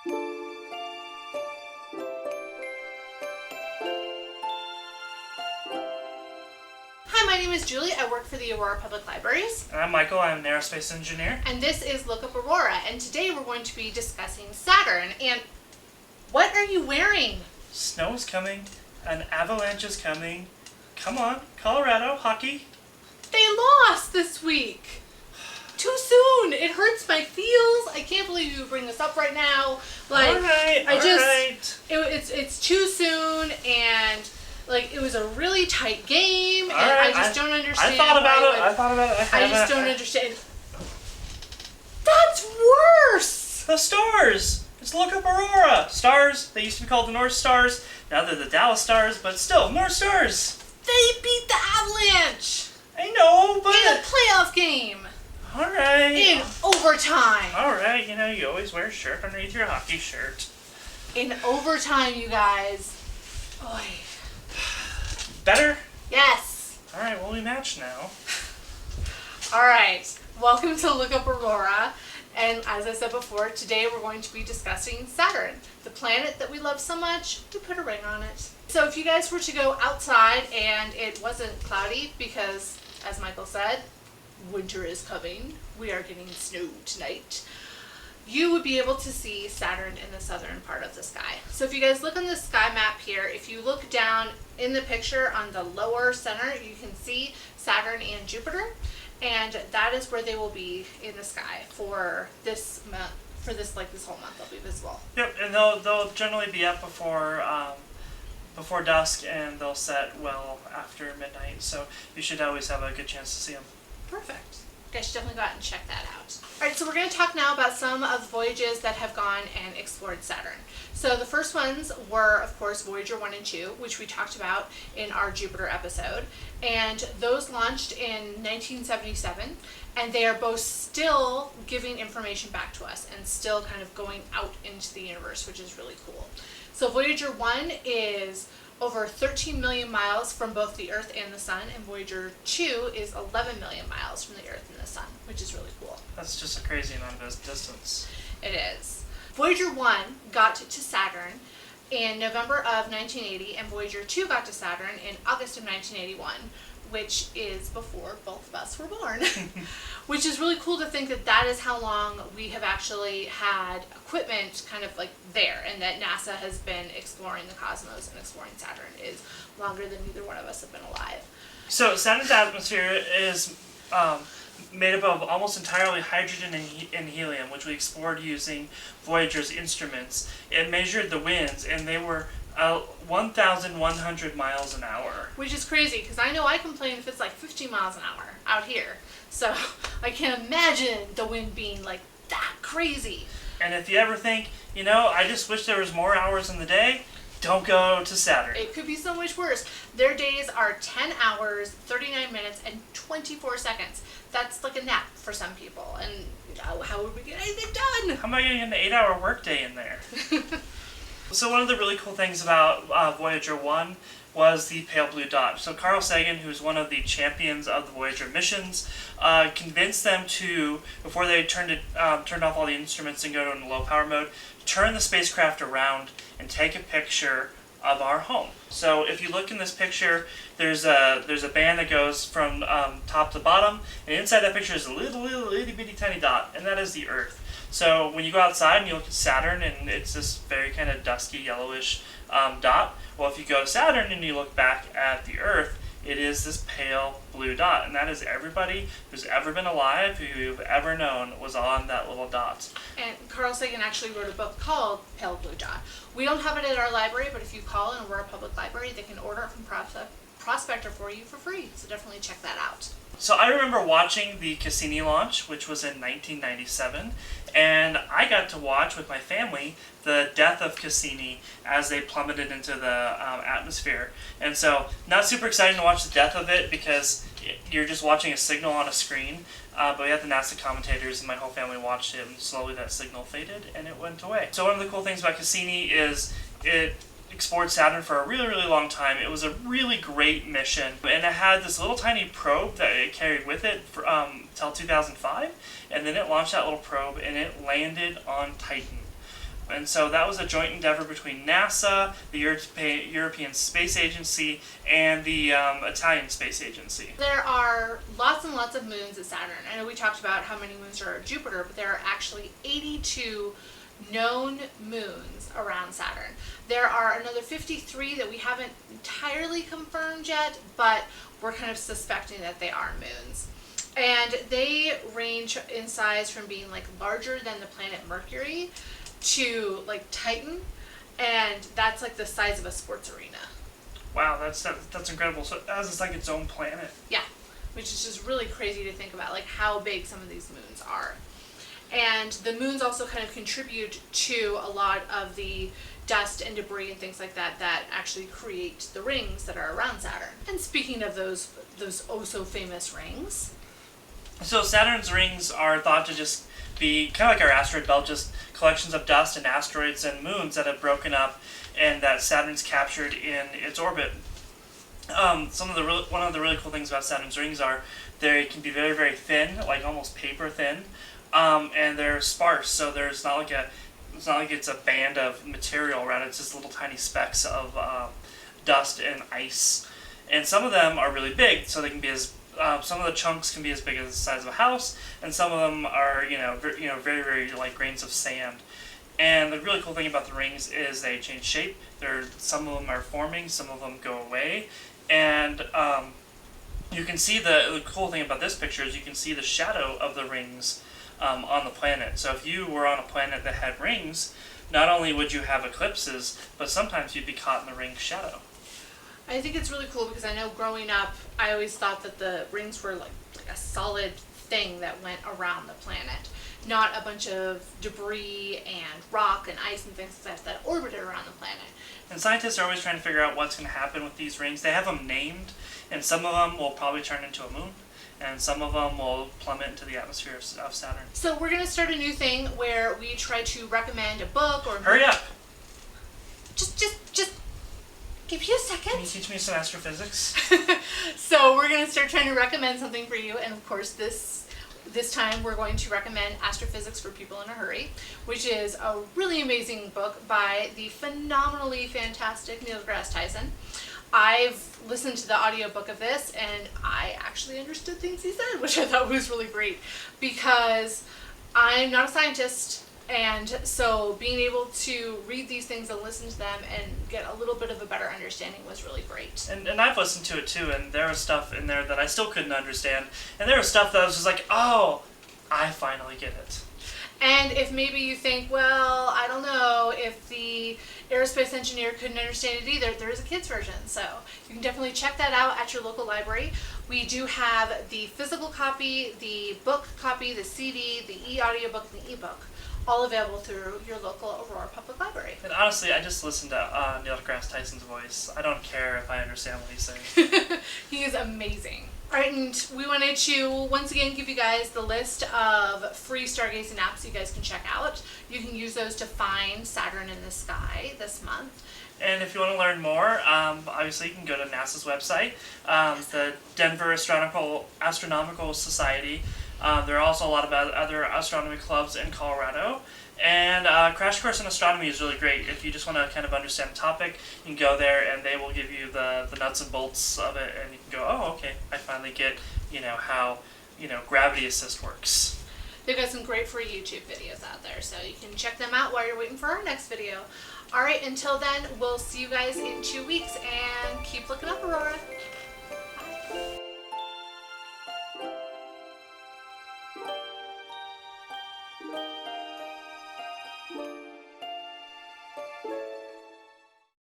Hi, my name is Julie. I work for the Aurora Public Libraries. And I'm Michael. I'm an aerospace engineer. And this is Look Up Aurora. And today we're going to be discussing Saturn. And what are you wearing? Snow is coming. An avalanche is coming. Come on, Colorado, hockey. They lost this week. Too soon. It hurts my feels. I can't believe you bring this up right now. Like, all right. It's too soon, and like it was a really tight game, and right, I just don't understand. I thought about it. I just don't understand. That's worse. The stars. It's Look Up Aurora. Stars. They used to be called the North Stars. Now they're the Dallas Stars, but still North Stars. They beat the Avalanche. I know, but in a playoff game. All right. In overtime. All right. You know, you always wear a shirt underneath your hockey shirt. In overtime, you guys. Oy. Better? Yes. All right. Well, we match now. All right. Welcome to Look Up Aurora. And as I said before, today we're going to be discussing Saturn, the planet that we love so much, we put a ring on it. So if you guys were to go outside and it wasn't cloudy, because as Michael said, winter is coming, we are getting snow tonight, you would be able to see Saturn in the southern part of the sky. So if you guys look on the sky map here, if you look down in the picture on the lower center, you can see Saturn and Jupiter. And that is where they will be in the sky for this month. For this whole month, they'll be visible. Yep, and they'll generally be up before dusk, and they'll set well after midnight. So you should always have a good chance to see them. Perfect. You guys should definitely go out and check that out. All right, so we're going to talk now about some of the voyages that have gone and explored Saturn. So the first ones were, of course, Voyager 1 and 2, which we talked about in our Jupiter episode. And those launched in 1977, and they are both still giving information back to us and still kind of going out into the universe, which is really cool. So Voyager 1 is over 13 million miles from both the Earth and the Sun, and Voyager 2 is 11 million miles from the Earth and the Sun, which is really cool. That's just a crazy amount of distance. It is. Voyager 1 got to Saturn in November of 1980, and Voyager 2 got to Saturn in August of 1981, which is before both of us were born. Which is really cool to think that that is how long we have actually had equipment kind of like there, and that NASA has been exploring the cosmos and exploring Saturn is longer than either one of us have been alive. So Saturn's atmosphere is made up of almost entirely hydrogen and helium, which we explored using Voyager's instruments. It measured the winds, and they were 1,100 miles an hour. Which is crazy, because I know I complain if it's like 50 miles an hour out here. So I can't imagine the wind being like that crazy. And if you ever think, you know, I just wish there was more hours in the day, don't go to Saturn. It could be so much worse. Their days are 10 hours, 39 minutes, and 24 seconds. That's like a nap for some people. And how would we get anything done? How about getting an 8-hour workday in there? So one of the really cool things about Voyager 1 was the pale blue dot. So Carl Sagan, who's one of the champions of the Voyager missions, convinced them to, before they turned off all the instruments and go into low power mode, turn the spacecraft around and take a picture of our home. So if you look in this picture, there's a band that goes from top to bottom, and inside that picture is a little itty bitty tiny dot, and that is the Earth. So when you go outside and you look at Saturn, and it's this very kind of dusky yellowish dot, well, if you go to Saturn and you look back at the Earth, it is this pale blue dot, and that is everybody who's ever been alive, who you've ever known, was on that little dot. And Carl Sagan actually wrote a book called Pale Blue Dot. We don't have it at our library, but if you call an Aurora Public Library, they can order it from Prospector for you for free, so definitely check that out. So I remember watching the Cassini launch, which was in 1997, and I got to watch with my family the death of Cassini as they plummeted into the atmosphere. And so, not super excited to watch the death of it because you're just watching a signal on a screen, but we had the NASA commentators and my whole family watched it, and slowly that signal faded and it went away. So one of the cool things about Cassini is it explored Saturn for a really, really long time. It was a really great mission, and it had this little tiny probe that it carried with it for, till 2005, and then it launched that little probe and it landed on Titan. And so that was a joint endeavor between NASA, the European Space Agency, and the Italian Space Agency. There are lots and lots of moons at Saturn. I know we talked about how many moons are at Jupiter, but there are actually 82 known moons around Saturn. There are another 53 that we haven't entirely confirmed yet, but we're kind of suspecting that they are moons. And they range in size from being like larger than the planet Mercury to like Titan, and that's like the size of a sports arena. Wow, that's incredible. So it's like its own planet. Yeah, which is just really crazy to think about, like how big some of these moons are. And the moons also kind of contribute to a lot of the dust and debris and things like that that actually create the rings that are around Saturn. And speaking of those oh so famous rings. So Saturn's rings are thought to just be kind of like our asteroid belt, just collections of dust and asteroids and moons that have broken up and that Saturn's captured in its orbit. One of the really cool things about Saturn's rings are they can be very, very thin, like almost paper thin, and they're sparse. So it's not like it's a band of material around it. It's just little tiny specks of dust and ice. And some of them are really big, so they can be some of the chunks can be as big as the size of a house, and some of them are very, very like grains of sand. And the really cool thing about the rings is they change shape. Some of them are forming, some of them go away, and you can see the cool thing about this picture is you can see the shadow of the rings on the planet. So if you were on a planet that had rings, not only would you have eclipses, but sometimes you'd be caught in the ring's shadow. I think it's really cool because I know growing up, I always thought that the rings were like a solid thing that went around the planet, not a bunch of debris and rock and ice and things like that orbited around the planet. And scientists are always trying to figure out what's going to happen with these rings. They have them named, and some of them will probably turn into a moon, and some of them will plummet into the atmosphere of Saturn. So we're going to start a new thing where we try to recommend a book or... Hurry up! Just give you a second. Can you teach me some astrophysics? So we're going to start trying to recommend something for you, and of course this time we're going to recommend Astrophysics for People in a Hurry, which is a really amazing book by the phenomenally fantastic Neil deGrasse Tyson. I've listened to the audiobook of this, and I actually understood things he said, which I thought was really great, because I'm not a scientist. And so being able to read these things and listen to them and get a little bit of a better understanding was really great. And I've listened to it too, and there was stuff in there that I still couldn't understand. And there was stuff that I was just like, oh, I finally get it. And if maybe you think, well, I don't know, if the aerospace engineer couldn't understand it either, there is a kid's version. So you can definitely check that out at your local library. We do have the physical copy, the book copy, the CD, the e-audiobook, and the e-book, all available through your local Aurora Public Library. And honestly, I just listen to Neil deGrasse Tyson's voice. I don't care if I understand what he's saying. He is amazing. Alright, and we wanted to once again give you guys the list of free stargazing apps you guys can check out. You can use those to find Saturn in the sky this month. And if you want to learn more, obviously you can go to NASA's website, the Denver Astronomical Society. There are also a lot of other astronomy clubs in Colorado. And Crash Course in Astronomy is really great. If you just want to kind of understand the topic, you can go there and they will give you the nuts and bolts of it, and you can go, oh, okay, I finally get, how, gravity assist works. They've got some great free YouTube videos out there, so you can check them out while you're waiting for our next video. Alright, until then, we'll see you guys in 2 weeks, and keep looking up, Aurora. Bye.